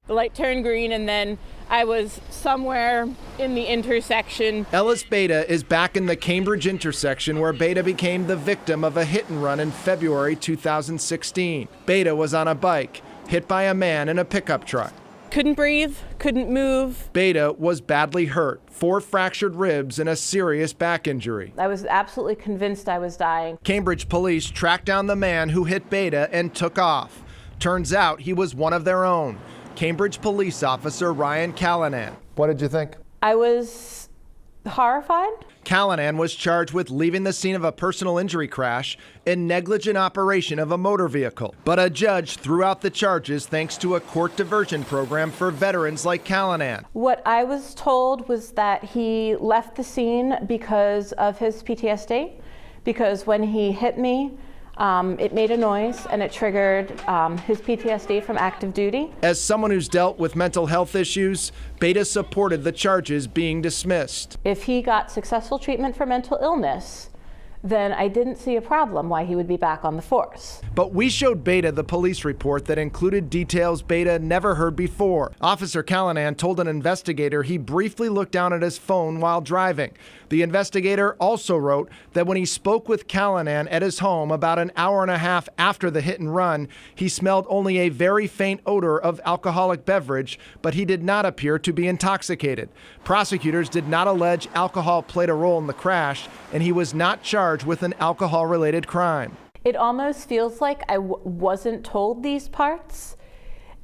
The light turned green, and then I was somewhere in the intersection. Ellis Beta is back in the Cambridge intersection where Beta became the victim of a hit and run in February 2016. Beta was on a bike, hit by a man in a pickup truck. Couldn't breathe, couldn't move. Beta was badly hurt, 4 fractured ribs and a serious back injury. I was absolutely convinced I was dying. Cambridge police tracked down the man who hit Beta and took off. Turns out he was one of their own, Cambridge police officer Ryan Callanan. What did you think? I was horrified. Callanan was charged with leaving the scene of a personal injury crash and negligent operation of a motor vehicle. But a judge threw out the charges thanks to a court diversion program for veterans like Callanan. What I was told was that he left the scene because of his PTSD, because when he hit me, it made a noise and it triggered his PTSD from active duty. As someone who's dealt with mental health issues, Beta supported the charges being dismissed. If he got successful treatment for mental illness, then I didn't see a problem why he would be back on the force. But we showed Beta the police report that included details Beta never heard before. Officer Callanan told an investigator he briefly looked down at his phone while driving. The investigator also wrote that when he spoke with Callanan at his home about an hour and a half after the hit and run, he smelled only a very faint odor of alcoholic beverage, but he did not appear to be intoxicated. Prosecutors did not allege alcohol played a role in the crash, and he was not charged with an alcohol-related crime. It almost feels like I wasn't told these parts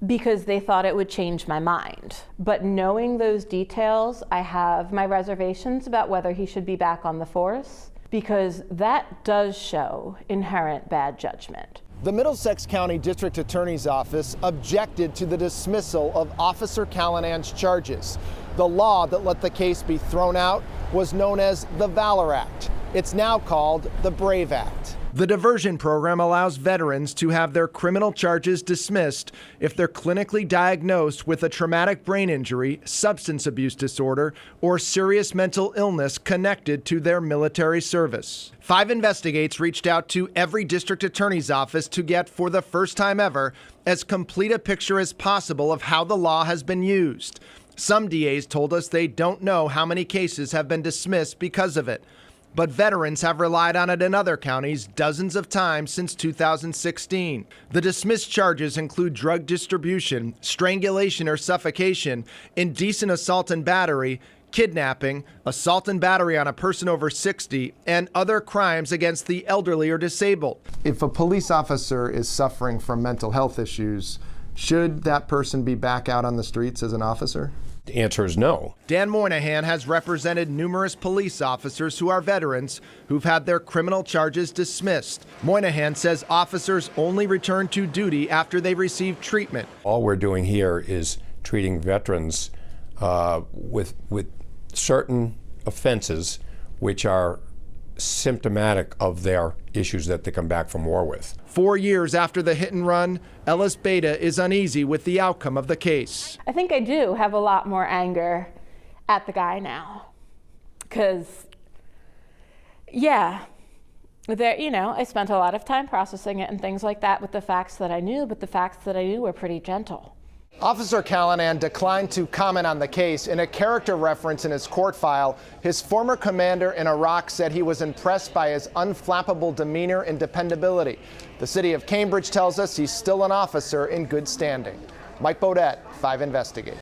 because they thought it would change my mind. But knowing those details, I have my reservations about whether he should be back on the force, because that does show inherent bad judgment. The Middlesex County District Attorney's Office objected to the dismissal of Officer Callanan's charges. The law that let the case be thrown out was known as the Valor Act. It's now called the Brave Act. The diversion program allows veterans to have their criminal charges dismissed if they're clinically diagnosed with a traumatic brain injury, substance abuse disorder, or serious mental illness connected to their military service. 5 Investigates reached out to every district attorney's office to get, for the first time ever, as complete a picture as possible of how the law has been used. Some DAs told us they don't know how many cases have been dismissed because of it. But veterans have relied on it in other counties dozens of times since 2016. The dismissed charges include drug distribution, strangulation or suffocation, indecent assault and battery, kidnapping, assault and battery on a person over 60, and other crimes against the elderly or disabled. If a police officer is suffering from mental health issues, should that person be back out on the streets as an officer? The answer is no. Dan Moynihan has represented numerous police officers who are veterans who've had their criminal charges dismissed. Moynihan says officers only return to duty after they receive treatment. All we're doing here is treating veterans with certain offenses which are symptomatic of their issues that they come back from war with. 4 years after the hit and run, Ellis Beta is uneasy with the outcome of the case. I think I do have a lot more anger at the guy now. Because, yeah, I spent a lot of time processing it and things like that with the facts that I knew, but the facts that I knew were pretty gentle. Officer Callanan declined to comment on the case. In a character reference in his court file, his former commander in Iraq said he was impressed by his unflappable demeanor and dependability. The city of Cambridge tells us he's still an officer in good standing. Mike Bodette, 5 Investigate.